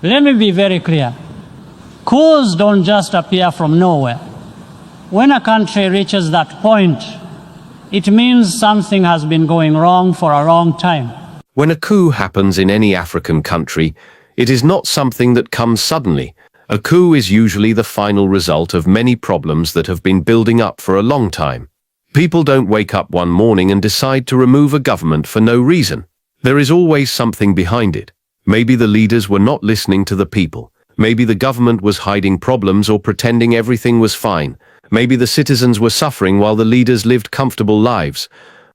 Let me be very clear. Coups don't just appear from nowhere. When a country reaches that point, it means something has been going wrong for a long time. When a coup happens in any African country, it is not something that comes suddenly. A coup is usually the final result of many problems that have been building up for a long time. People don't wake up one morning and decide to remove a government for no reason. There is always something behind it. Maybe the leaders were not listening to the people. Maybe the government was hiding problems or pretending everything was fine. Maybe the citizens were suffering while the leaders lived comfortable lives.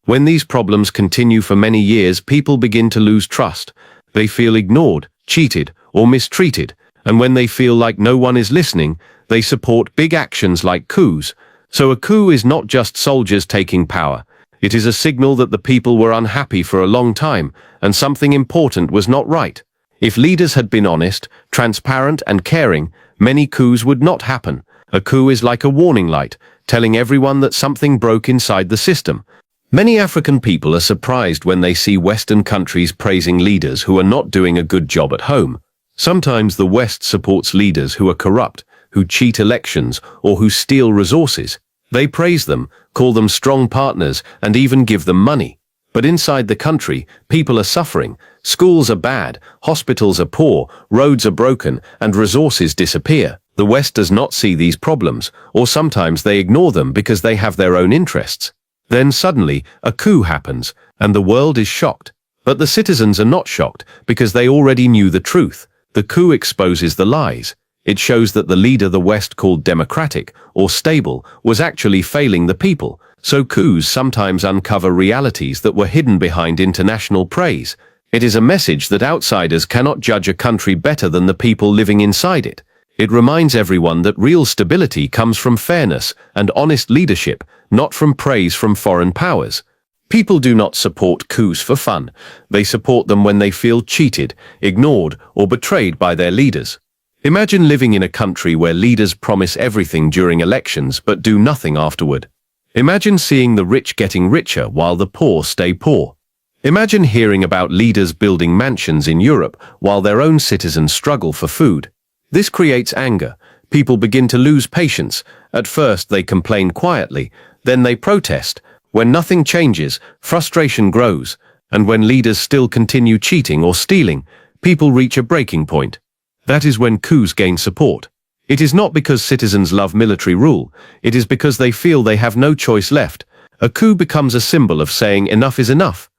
When these problems continue for many years, people begin to lose trust. They feel ignored, cheated, or mistreated. And when they feel like no one is listening, they support big actions like coups. So a coup is not just soldiers taking power. It is a signal that the people were unhappy for a long time, and something important was not right. If leaders had been honest, transparent, and caring, many coups would not happen. A coup is like a warning light, telling everyone that something broke inside the system. Many African people are surprised when they see Western countries praising leaders who are not doing a good job at home. Sometimes the West supports leaders who are corrupt, who cheat elections, or who steal resources. They praise them, call them strong partners, and even give them money. But inside the country, people are suffering. Schools are bad, hospitals are poor, roads are broken, and resources disappear. The West does not see these problems, or sometimes they ignore them because they have their own interests. Then suddenly, a coup happens, and the world is shocked. But the citizens are not shocked because they already knew the truth. The coup exposes the lies. It shows that the leader the West called democratic or stable was actually failing the people. So coups sometimes uncover realities that were hidden behind international praise. It is a message that outsiders cannot judge a country better than the people living inside it. It reminds everyone that real stability comes from fairness and honest leadership, not from praise from foreign powers. People do not support coups for fun. They support them when they feel cheated, ignored, or betrayed by their leaders. Imagine living in a country where leaders promise everything during elections but do nothing afterward. Imagine seeing the rich getting richer while the poor stay poor. Imagine hearing about leaders building mansions in Europe while their own citizens struggle for food. This creates anger. People begin to lose patience. At first they complain quietly, then they protest. When nothing changes, frustration grows, and when leaders still continue cheating or stealing, people reach a breaking point. That is when coups gain support. It is not because citizens love military rule, it is because they feel they have no choice left. A coup becomes a symbol of saying enough is enough.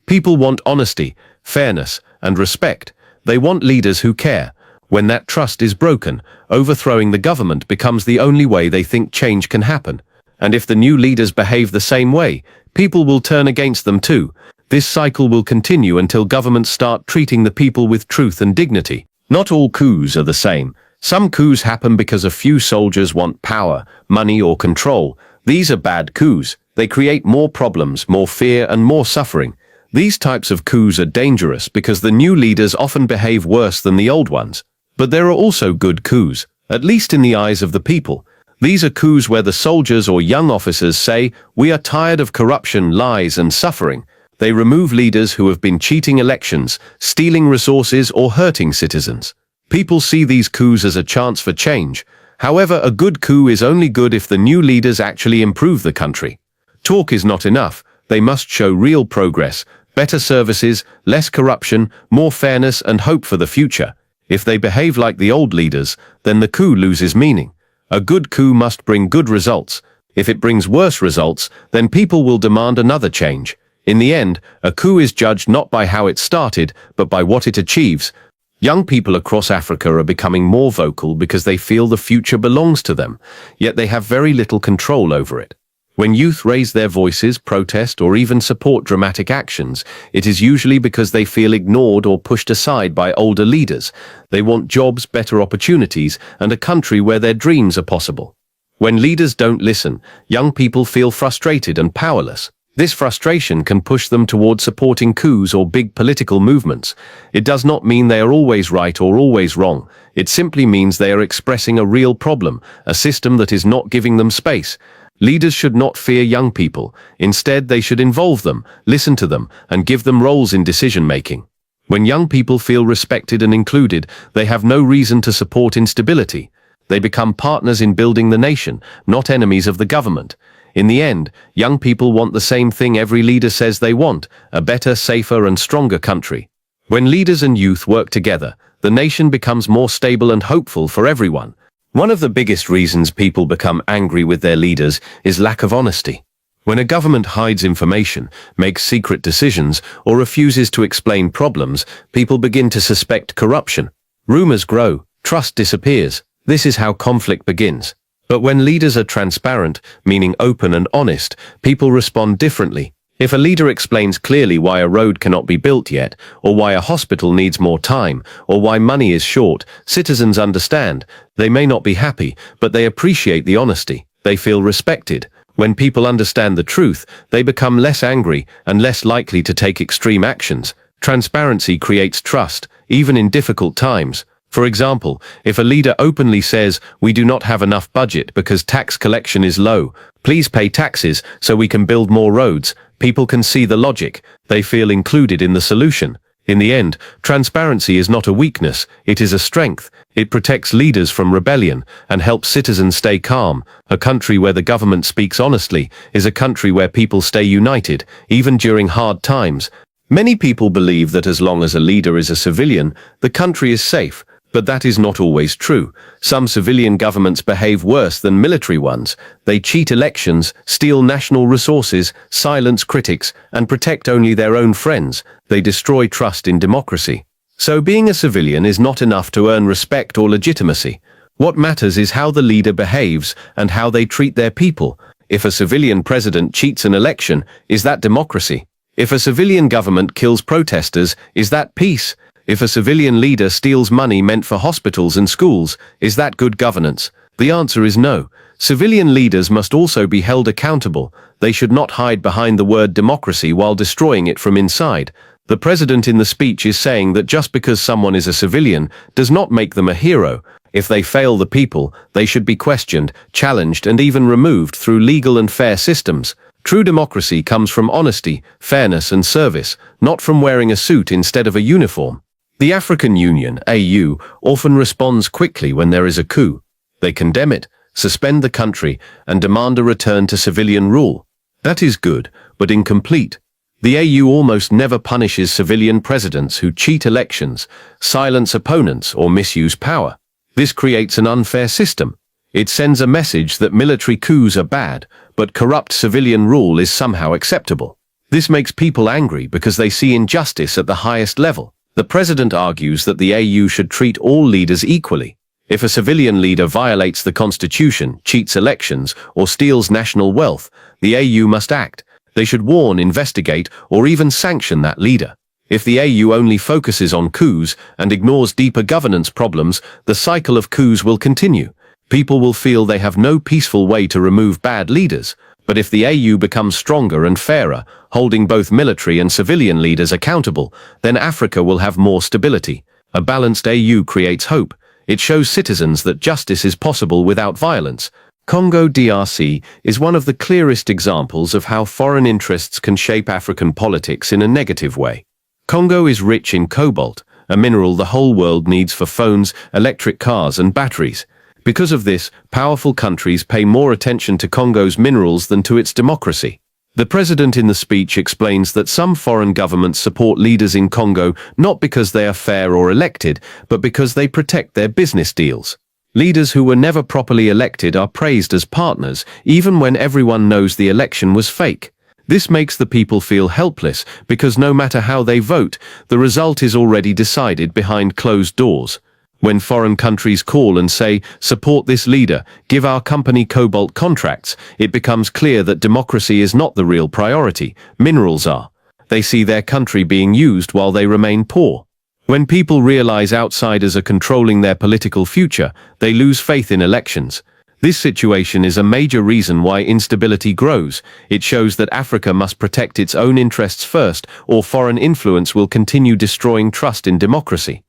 People want honesty, fairness, and respect. They want leaders who care. When that trust is broken, overthrowing the government becomes the only way they think change can happen. And if the new leaders behave the same way, people will turn against them too. This cycle will continue until governments start treating the people with truth and dignity. Not all coups are the same. Some coups happen because a few soldiers want power, money, or control. These are bad coups. They create more problems, more fear, and more suffering. These types of coups are dangerous because the new leaders often behave worse than the old ones. But there are also good coups, at least in the eyes of the people. These are coups where the soldiers or young officers say, "We are tired of corruption, lies, and suffering." They remove leaders who have been cheating elections, stealing resources, or hurting citizens. People see these coups as a chance for change. However, a good coup is only good if the new leaders actually improve the country. Talk is not enough. They must show real progress, better services, less corruption, more fairness, and hope for the future. If they behave like the old leaders, then the coup loses meaning. A good coup must bring good results. If it brings worse results, then people will demand another change. In the end, a coup is judged not by how it started, but by what it achieves. Young people across Africa are becoming more vocal because they feel the future belongs to them, yet they have very little control over it. When youth raise their voices, protest, or even support dramatic actions, it is usually because they feel ignored or pushed aside by older leaders. They want jobs, better opportunities, and a country where their dreams are possible. When leaders don't listen, young people feel frustrated and powerless. This frustration can push them toward supporting coups or big political movements. It does not mean they are always right or always wrong. It simply means they are expressing a real problem, a system that is not giving them space. Leaders should not fear young people. Instead, they should involve them, listen to them, and give them roles in decision-making. When young people feel respected and included, they have no reason to support instability. They become partners in building the nation, not enemies of the government. In the end, young people want the same thing every leader says they want: a better, safer and stronger country. When leaders and youth work together, the nation becomes more stable and hopeful for everyone. One of the biggest reasons people become angry with their leaders is lack of honesty. When a government hides information, makes secret decisions, or refuses to explain problems, people begin to suspect corruption. Rumors grow, trust disappears. This is how conflict begins. But when leaders are transparent, meaning open and honest, people respond differently. If a leader explains clearly why a road cannot be built yet, or why a hospital needs more time, or why money is short, citizens understand. They may not be happy, but they appreciate the honesty. They feel respected. When people understand the truth, they become less angry and less likely to take extreme actions. Transparency creates trust, even in difficult times. For example, if a leader openly says, "We do not have enough budget because tax collection is low. Please pay taxes so we can build more roads," people can see the logic. They feel included in the solution. In the end, transparency is not a weakness, it is a strength. It protects leaders from rebellion and helps citizens stay calm. A country where the government speaks honestly is a country where people stay united, even during hard times. Many people believe that as long as a leader is a civilian, the country is safe. But that is not always true. Some civilian governments behave worse than military ones. They cheat elections, steal national resources, silence critics, and protect only their own friends. They destroy trust in democracy. So being a civilian is not enough to earn respect or legitimacy. What matters is how the leader behaves and how they treat their people. If a civilian president cheats an election, is that democracy? If a civilian government kills protesters, is that peace? If a civilian leader steals money meant for hospitals and schools, is that good governance? The answer is no. Civilian leaders must also be held accountable. They should not hide behind the word democracy while destroying it from inside. The president in the speech is saying that just because someone is a civilian does not make them a hero. If they fail the people, they should be questioned, challenged, and even removed through legal and fair systems. True democracy comes from honesty, fairness, and service, not from wearing a suit instead of a uniform. The African Union, AU, often responds quickly when there is a coup. They condemn it, suspend the country, and demand a return to civilian rule. That is good, but incomplete. The AU almost never punishes civilian presidents who cheat elections, silence opponents, or misuse power. This creates an unfair system. It sends a message that military coups are bad, but corrupt civilian rule is somehow acceptable. This makes people angry because they see injustice at the highest level. The president argues that the AU should treat all leaders equally. If a civilian leader violates the constitution, cheats elections, or steals national wealth, the AU must act. They should warn, investigate, or even sanction that leader. If the AU only focuses on coups and ignores deeper governance problems, the cycle of coups will continue. People will feel they have no peaceful way to remove bad leaders. But if the AU becomes stronger and fairer, holding both military and civilian leaders accountable, then Africa will have more stability. A balanced AU creates hope. It shows citizens that justice is possible without violence. Congo DRC is one of the clearest examples of how foreign interests can shape African politics in a negative way. Congo is rich in cobalt, a mineral the whole world needs for phones, electric cars, and batteries. Because of this, powerful countries pay more attention to Congo's minerals than to its democracy. The president in the speech explains that some foreign governments support leaders in Congo not because they are fair or elected, but because they protect their business deals. Leaders who were never properly elected are praised as partners, even when everyone knows the election was fake. This makes the people feel helpless because no matter how they vote, the result is already decided behind closed doors. When foreign countries call and say, "Support this leader, give our company cobalt contracts," it becomes clear that democracy is not the real priority, minerals are. They see their country being used while they remain poor. When people realize outsiders are controlling their political future, they lose faith in elections. This situation is a major reason why instability grows. It shows that Africa must protect its own interests first, or foreign influence will continue destroying trust in democracy.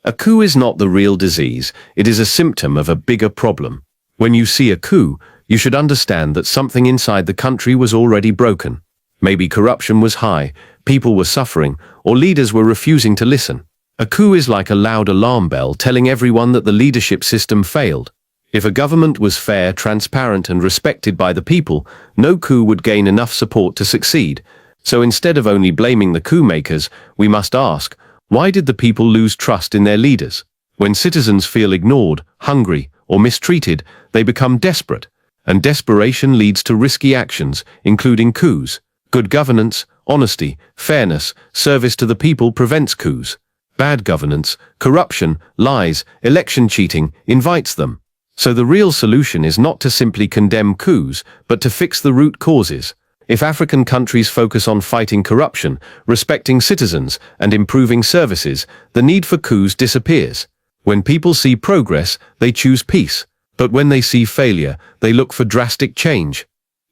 A coup is not the real disease, it is a symptom of a bigger problem. When you see a coup, you should understand that something inside the country was already broken. Maybe corruption was high, People were suffering, or leaders were refusing to listen. A coup is like a loud alarm bell telling everyone that the leadership system failed. If a government was fair, transparent, and respected by the people, no coup would gain enough support to succeed. So instead of only blaming the coup makers, we must ask, why did the people lose trust in their leaders? When citizens feel ignored, hungry, or mistreated, they become desperate. And desperation leads to risky actions, including coups. Good governance, honesty, fairness, service to the people prevents coups. Bad governance, corruption, lies, election cheating invites them. So the real solution is not to simply condemn coups, but to fix the root causes. If African countries focus on fighting corruption, respecting citizens, and improving services, the need for coups disappears. When people see progress, they choose peace. But when they see failure, they look for drastic change.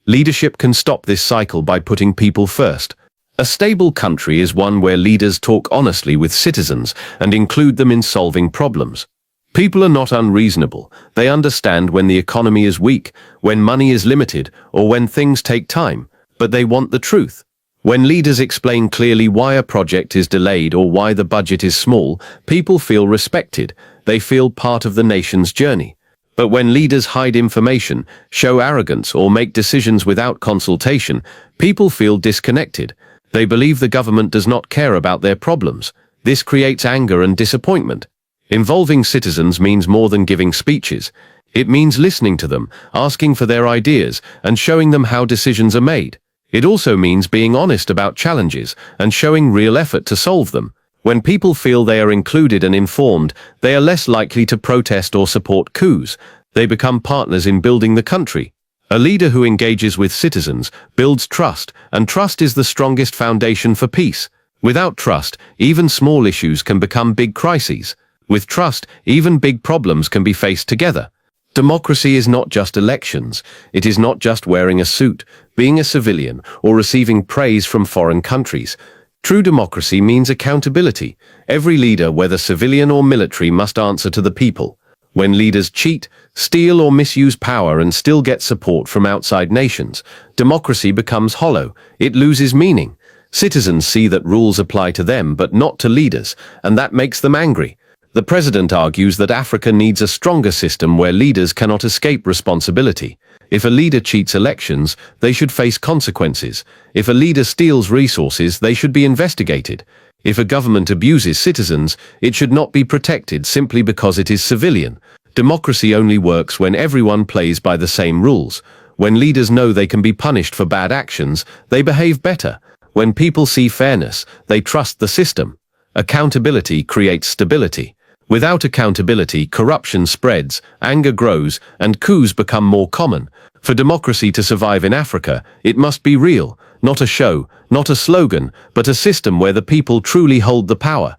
Leadership can stop this cycle by putting people first. A stable country is one where leaders talk honestly with citizens and include them in solving problems. People are not unreasonable. They understand when the economy is weak, when money is limited, or when things take time, but they want the truth. When leaders explain clearly why a project is delayed or why the budget is small, people feel respected. They feel part of the nation's journey. But when leaders hide information, show arrogance, or make decisions without consultation, people feel disconnected. They believe the government does not care about their problems. This creates anger and disappointment. Involving citizens means more than giving speeches. It means listening to them, asking for their ideas, and showing them how decisions are made. It also means being honest about challenges and showing real effort to solve them. When people feel they are included and informed, they are less likely to protest or support coups. They become partners in building the country. A leader who engages with citizens builds trust, and trust is the strongest foundation for peace. Without trust, even small issues can become big crises. With trust, even big problems can be faced together. Democracy is not just elections. It is not just wearing a suit, being a civilian, or receiving praise from foreign countries. True democracy means accountability. Every leader, whether civilian or military, must answer to the people. When leaders cheat, steal, or misuse power and still get support from outside nations, democracy becomes hollow. It loses meaning. Citizens see that rules apply to them but not to leaders, and that makes them angry. The president argues that Africa needs a stronger system where leaders cannot escape responsibility. If a leader cheats elections, they should face consequences. If a leader steals resources, they should be investigated. If a government abuses citizens, it should not be protected simply because it is civilian. Democracy only works when everyone plays by the same rules. When leaders know they can be punished for bad actions, they behave better. When people see fairness, they trust the system. Accountability creates stability. Without accountability, corruption spreads, anger grows, and coups become more common. For democracy to survive in Africa, it must be real, not a show, not a slogan, but a system where the people truly hold the power.